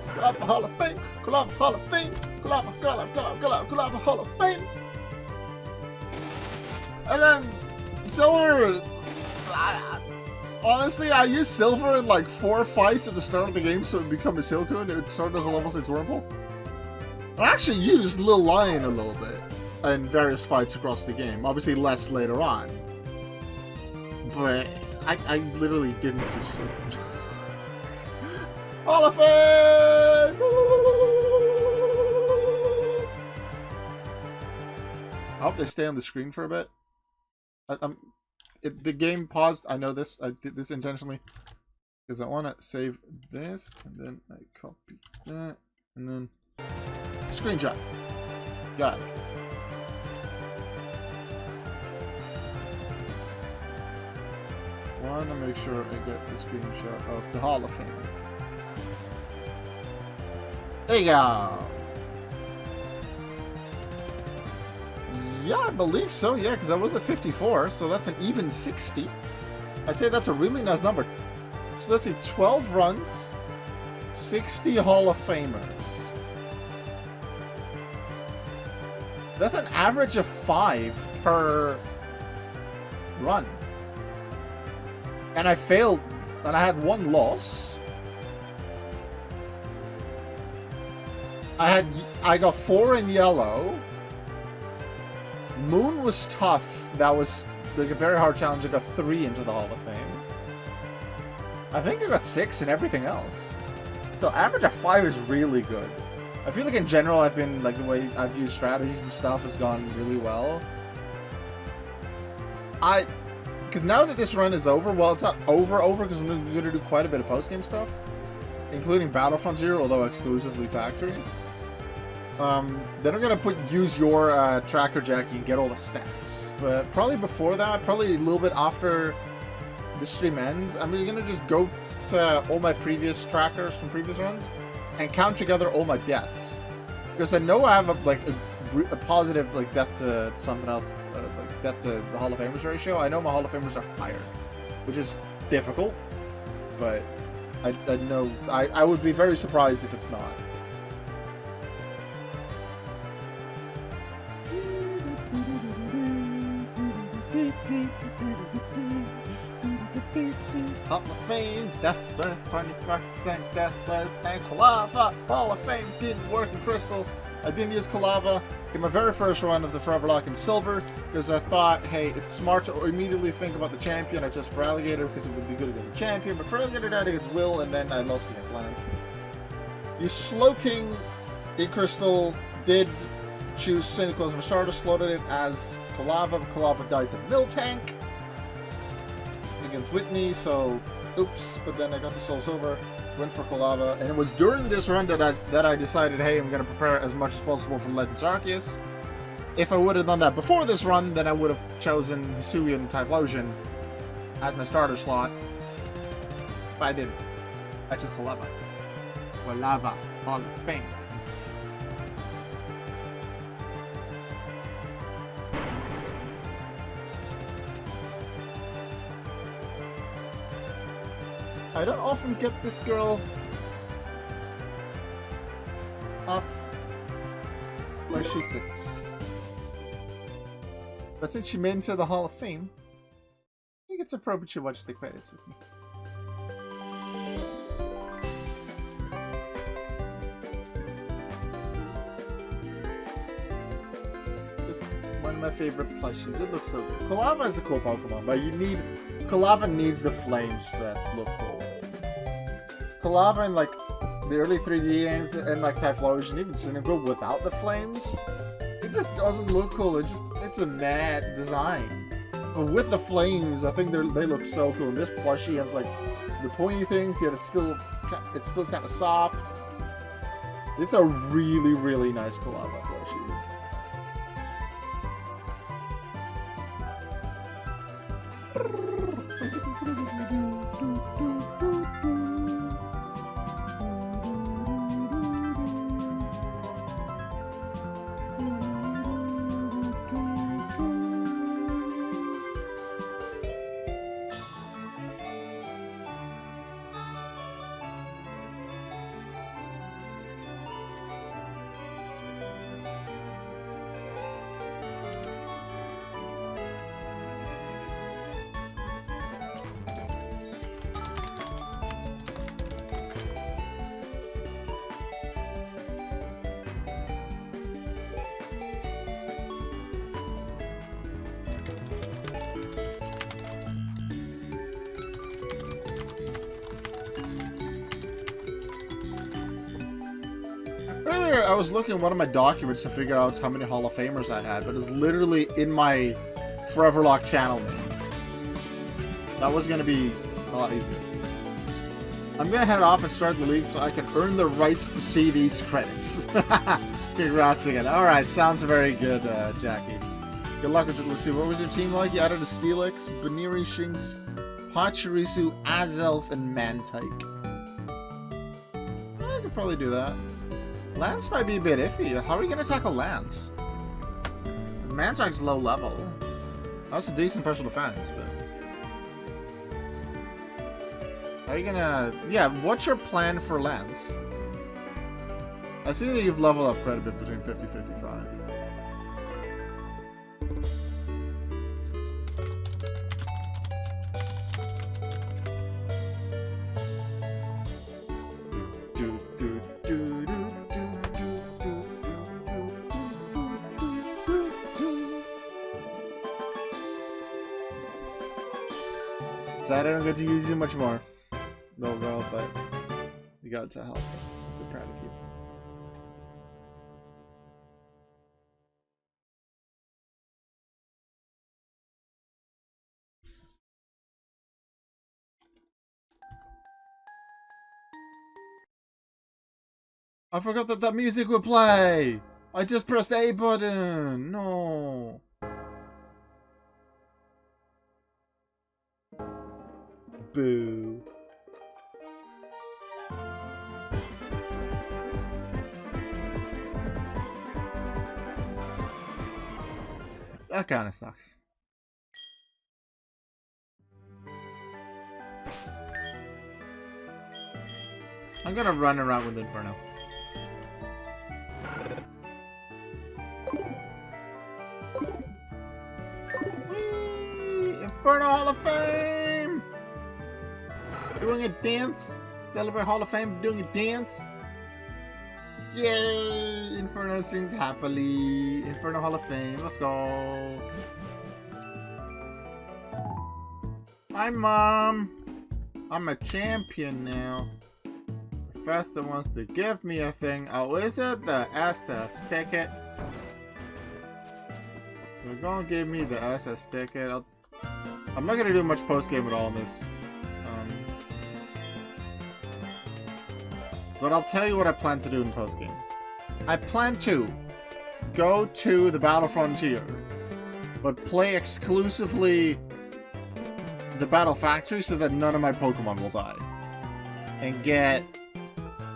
Quilava Hall of Fame! Quilava Hall of Fame! Quilava Hall of Fame! And then, Silver... honestly, I used Silver in like 4 fights at the start of the game so it would become a Silcoon. It would start as a level 6 Wurmple. I actually used Lil Lion a little bit in various fights across the game. Obviously less later on. But I literally didn't do so. Hall of Fame! I hope they stay on the screen for a bit. The game paused. I know this. I did this intentionally. Because I want to save this. And then I copy that. And then... screenshot. Got it. Want to make sure I get the screenshot of the Hall of Fame. There you go. Yeah, I believe so. Yeah, because that was the 54, so that's an even 60. I'd say that's a really nice number. So let's see, 12 runs, 60 Hall of Famers. That's an average of 5 per run. And I failed, and I had 1 loss. I got 4 in yellow. Moon was tough. That was like a very hard challenge. I got 3 into the Hall of Fame. I think I got 6 in everything else. So average of 5 is really good. I feel like in general I've been like the way I've used strategies and stuff has gone really well. Because now that this run is over, well, it's not over because I'm going to do quite a bit of post-game stuff, including Battlefront Zero, although exclusively Factory. Then I'm going to use your tracker, Jackie, and get all the stats. But probably before that, probably a little bit after this stream ends, I'm going to just go to all my previous trackers from previous runs and count together all my deaths. Because I know I have a positive like death to something else, like death to the Hall of Famers ratio. I know my Hall of Famers are higher, which is difficult, but I know I would be very surprised if it's not. Hall of Fame, deathless, 25% deathless, and Quilava. Hall of Fame didn't work in Crystal. I didn't use Quilava in my very first run of the Foreverlocke in Silver because I thought, hey, it's smart to immediately think about the champion. I just for Alligator because it would be good against the champion, but for Alligator I died against Will, and then I lost against Lance. You Slowking in Crystal did choose Cynical as my starter, slotted it as Quilava, but Quilava died to Miltank against Whitney, so oops, but then I got to SoulSilver, went for Quilava, and it was during this run that I decided, hey, I'm going to prepare as much as possible for Legends Arceus. If I would have done that before this run, then I would have chosen Hisuian Typhlosion as my starter slot, but I didn't. I chose Quilava. Quilava, Hall of Fame. I don't often get this girl off where she sits. But since she made it to the Hall of Fame, I think it's appropriate she watches the credits with me. It's one of my favorite plushies. It looks so good. Quilava is a cool Pokemon, but Quilava needs the flames that look cool. Quilava in like the early 3D games and like Typhlosion, even Cynical without the flames, it just doesn't look cool. It's a mad design. But with the flames, I think they look so cool. And this plushie has like the pointy things, yet it's still kind of soft. It's a really, really nice Quilava plushie. Earlier, I was looking at one of my documents to figure out how many Hall of Famers I had, but it's literally in my Foreverlocke channel name. That was going to be a lot easier. I'm going to head off and start the league so I can earn the right to see these credits. Congrats again. Alright, sounds very good, Jackie. Good luck with it. Let's see, what was your team like? You added a Steelix, Baniri, Shinx, Pachirisu, Azelf, and Mantike. I could probably do that. Lance might be a bit iffy. How are you going to tackle Lance? Mantike's low level. That's a decent special defense, but... How are you gonna... Yeah, what's your plan for Lance? I see that you've leveled up quite a bit between 50 and 55. Sad I don't get to use you much more. No, girl, but you got to help. I'm so proud of you. I forgot that that music would play! I just pressed the A button! No! Boo. That kind of sucks. I'm gonna run around with Inferno. Whee! Inferno Hall of Fame! Doing a dance. Celebrate Hall of Fame doing a dance. Yay! Inferno sings happily. Inferno Hall of Fame. Let's go. Hi, Mom. I'm a champion now. Professor wants to give me a thing. Oh, is it the SS ticket? They're gonna give me the SS ticket. I'm not gonna do much post game at all in this. But I'll tell you what I plan to do in post game. I plan to go to the Battle Frontier, but play exclusively the Battle Factory so that none of my Pokemon will die. And get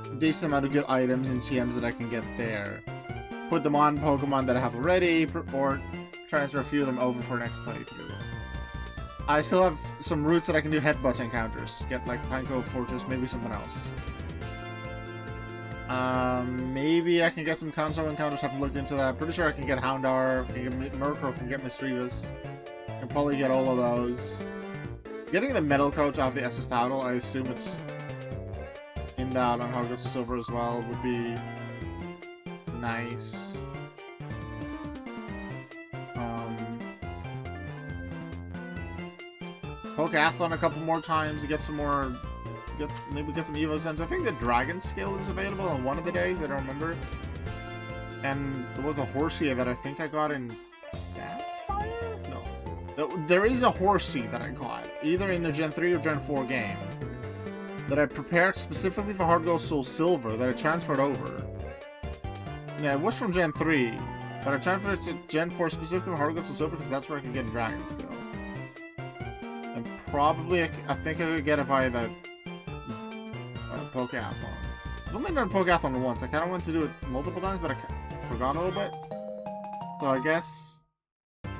a decent amount of good items and TMs that I can get there. Put them on Pokemon that I have already, or transfer a few of them over for next playthrough. I still have some routes that I can do headbutt encounters. Get like Pineco Fortress, maybe something else. Maybe I can get some console encounters. I haven't looked into that. Pretty sure I can get Houndour, can get Murkrow, can get Misdreavus. Can probably get all of those. Getting the Metal Coach off the SS title, I assume it's inbound on Hard Gold to Silver as well, would be nice. Pokeathlon a couple more times to get some more. Maybe get some Evo Gems. I think the Dragon Skill is available on one of the days, I don't remember. And there was a Horsea that I think I got in Sapphire? No. There is a Horsea that I got, either in the Gen 3 or Gen 4 game, that I prepared specifically for Hard Gold Soul Silver that I transferred over. Yeah, it was from Gen 3, but I transferred it to Gen 4 specifically for Hard Gold Soul Silver because that's where I can get Dragon Skill. And probably, I think I could get it via the Pokeathlon. I've only done Pokeathlon once. I kind of wanted to do it multiple times, but I forgot a little bit. So I guess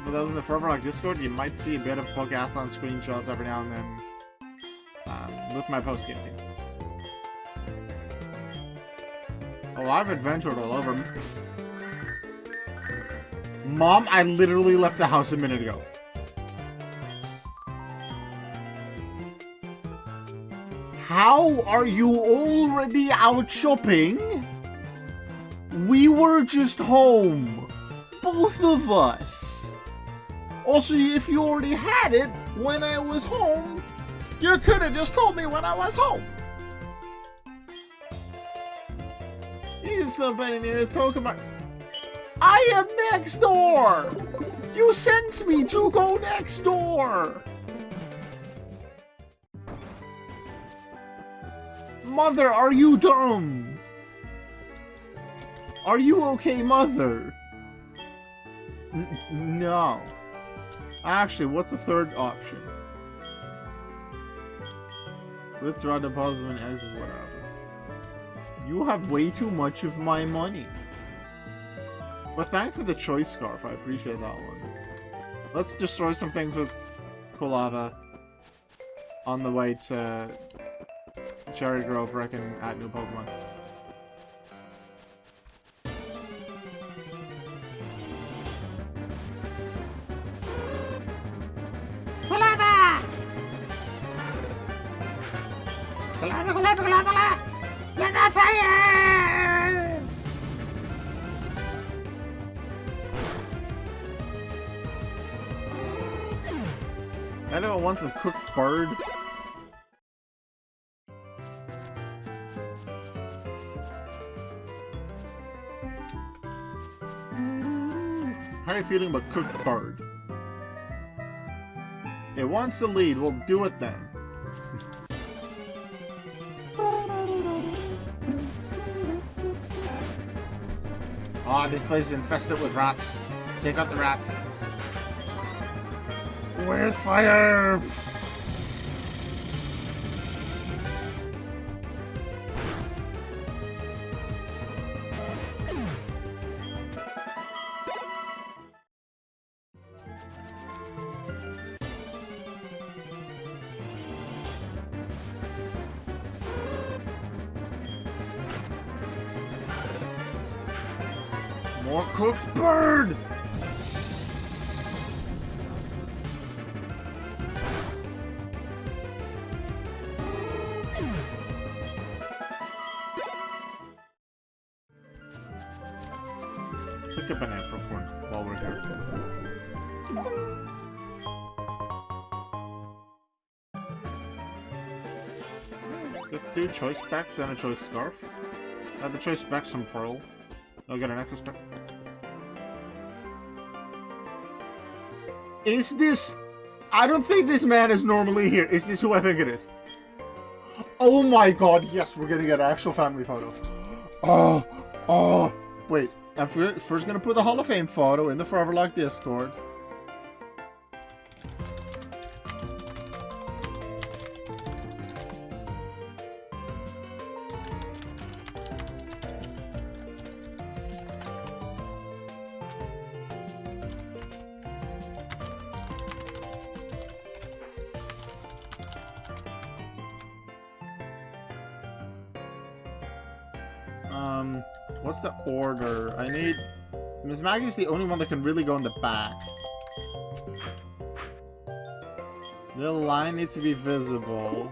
for those in the Foreverlocke Discord, you might see a bit of Pokeathlon screenshots every now and then with my post-game team. Oh, I've adventured all over. Mom, I literally left the house a minute ago. How are you already out shopping? We were just home. Both of us. Also, if you already had it when I was home, you could have just told me when I was home. You can still play near with Pokemon. I am next door. You sent me to go next door. Mother, are you dumb? Are you okay, Mother? No. Actually, what's the third option? Let's run the puzzle and exit whatever. You have way too much of my money. But thanks for the choice scarf, I appreciate that one. Let's destroy some things with Quilava on the way to Cherry Grove, where I can add new Pokemon. Quilava! Quilava, Quilava, Quilava! Let the fire! Anyone wants a cooked bird? How are you feeling about cooked bird? It wants to lead, we'll do it then. Oh, this place is infested with rats. Take out the rats. Where's fire? More cooked bird! Pick up an apricorn while we're here. Get 2 choice packs and a choice scarf. The choice packs from Pearl. I'll get an necklace pack. Is this... I don't think this man is normally here. Is this who I think it is? Oh my god, yes, we're gonna get an actual family photo. Oh. Wait, I'm first gonna put the Hall of Fame photo in the Foreverlocke Discord. What's the order? I need... Miss Maggie's the only one that can really go in the back. The line needs to be visible.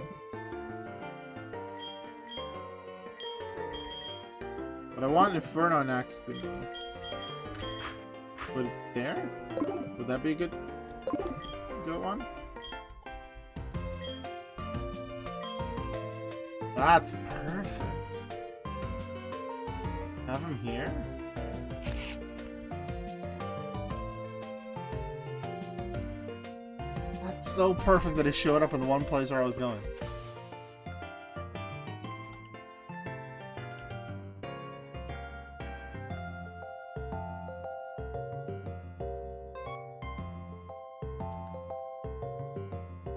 But I want Inferno next to me. Put it there? Would that be a good one? That's perfect. Have him here? That's so perfect that it showed up in the one place where I was going.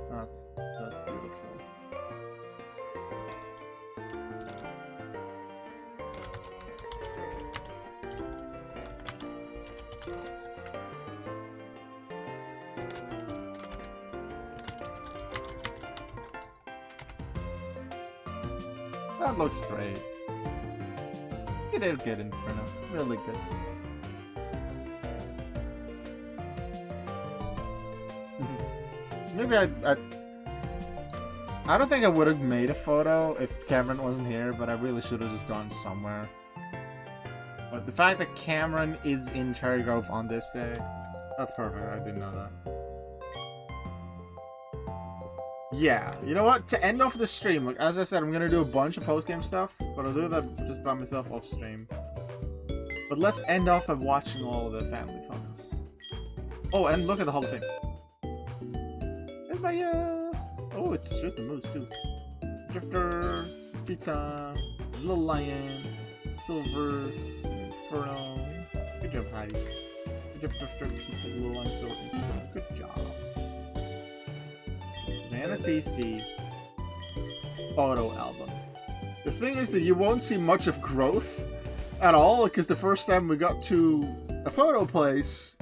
That's beautiful. That looks great. It is good Inferno. Really good. Maybe I don't think I would have made a photo if Cameron wasn't here, but I really should have just gone somewhere. But the fact that Cameron is in Cherry Grove on this day, that's perfect. I didn't know that. Yeah, you know what? To end off the stream, like as I said, I'm gonna do a bunch of post-game stuff, but I'll do that just by myself off stream. But let's end off by watching all the family photos. Oh, and look at the Hall of Fame. Yes. Oh, it's just the moves too. Drifter, Pizza, Little Lion, Silver, Inferno. Good job, Heidi. Good job, Drifter, Pizza, Little Lion, Silver, Inferno. Good job. Savannah's PC photo album. The thing is that you won't see much of growth at all, because the first time we got to a photo place,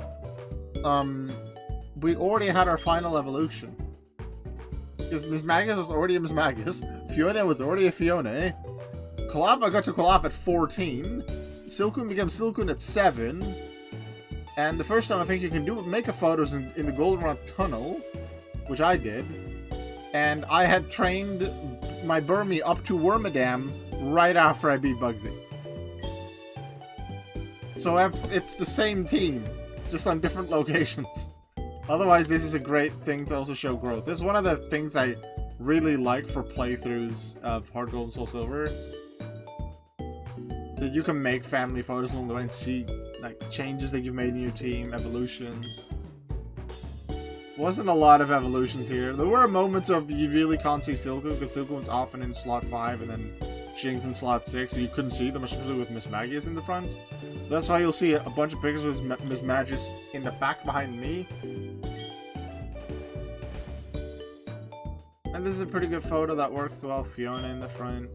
we already had our final evolution. Because Miss Magus was already a Miss Magus, Fiona was already a Fiona, Quilava got to Quilava at 14, Silcoon became Silcoon at 7, and the first time I think you can make a photos in the Goldenrod Tunnel, which I did, and I had trained my Burmy up to Wormadam right after I beat Bugsy. So it's the same team, just on different locations. Otherwise, this is a great thing to also show growth. This is one of the things I really like for playthroughs of Heart Gold and Soul Silver. That you can make family photos along the way and see like changes that you've made in your team, evolutions. Wasn't a lot of evolutions here. There were moments of you really can't see Silcoon, because Silcoon was often in slot 5 and then Jing's in slot 6, so you couldn't see them, especially with Miss Magius in the front. That's why you'll see a bunch of pictures with Miss Magius in the back behind me. And this is a pretty good photo that works well. Fiona in the front.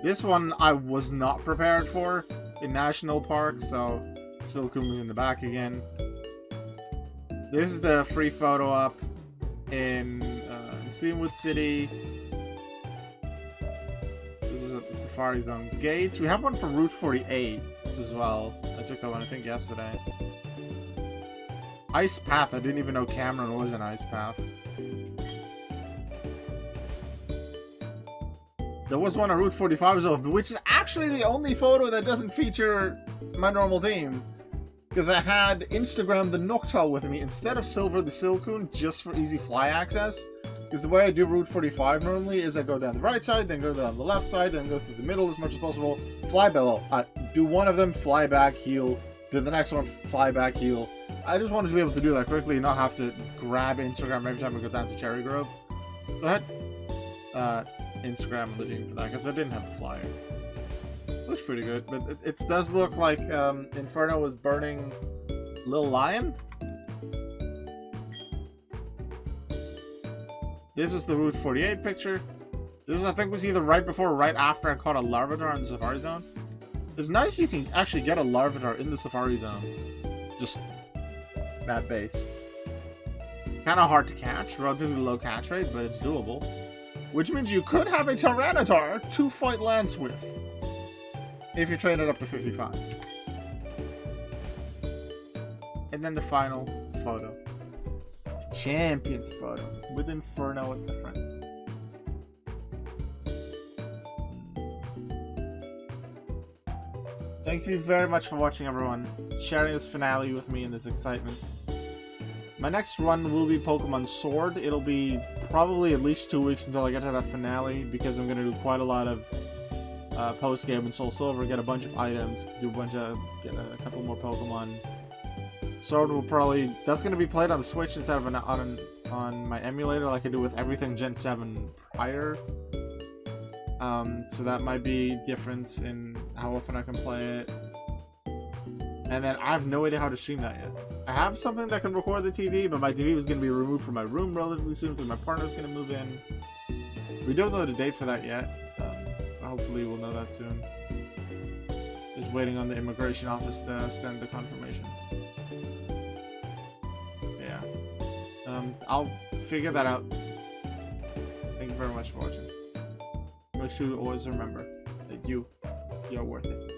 This one I was not prepared for in National Park, so Silcoon was in the back again. This is the free photo up in Seawood City. This is at the Safari Zone Gates. We have one for Route 48 as well. I took that one, I think, yesterday. Ice Path. I didn't even know Cameron was an Ice Path. There was one on Route 45 as well, which is actually the only photo that doesn't feature my normal team. Because I had Instagram the Noctowl with me instead of Silver the Silcoon, just for easy fly access. Because the way I do Route 45 normally is I go down the right side, then go down the left side, then go through the middle as much as possible, fly below. Do one of them, fly back, heal. Do the next one, fly back, heal. I just wanted to be able to do that quickly and not have to grab Instagram every time I go down to Cherry Grove. So I had Instagram on the team for that, because I didn't have a flyer. Looks pretty good, but it does look like Inferno was burning Lil Lion. This was the Route 48 picture. This, I think, was either right before or right after I caught a Larvitar in the Safari Zone. It's nice you can actually get a Larvitar in the Safari Zone. Just that based. Kind of hard to catch, relatively low catch rate, but it's doable. Which means you could have a Tyranitar to fight Lance with. If you trade it up to 55. And then the final photo. Champions photo with Inferno at the front. Thank you very much for watching, everyone. Sharing this finale with me in this excitement. My next run will be Pokemon Sword. It'll be probably at least 2 weeks until I get to that finale, because I'm going to do quite a lot of post-game in SoulSilver, get a bunch of items, get a couple more Pokemon. Sword will probably... That's going to be played on the Switch instead of on my emulator, like I do with everything Gen 7 prior. So that might be difference in how often I can play it. And then I have no idea how to stream that yet. I have something that can record the TV, but my TV was going to be removed from my room relatively soon because my partner's going to move in. We don't know the date for that yet. Hopefully we'll know that soon. Just waiting on the immigration office to send the confirmation. Yeah. I'll figure that out. Thank you very much for watching. Make sure you always remember that you're worth it.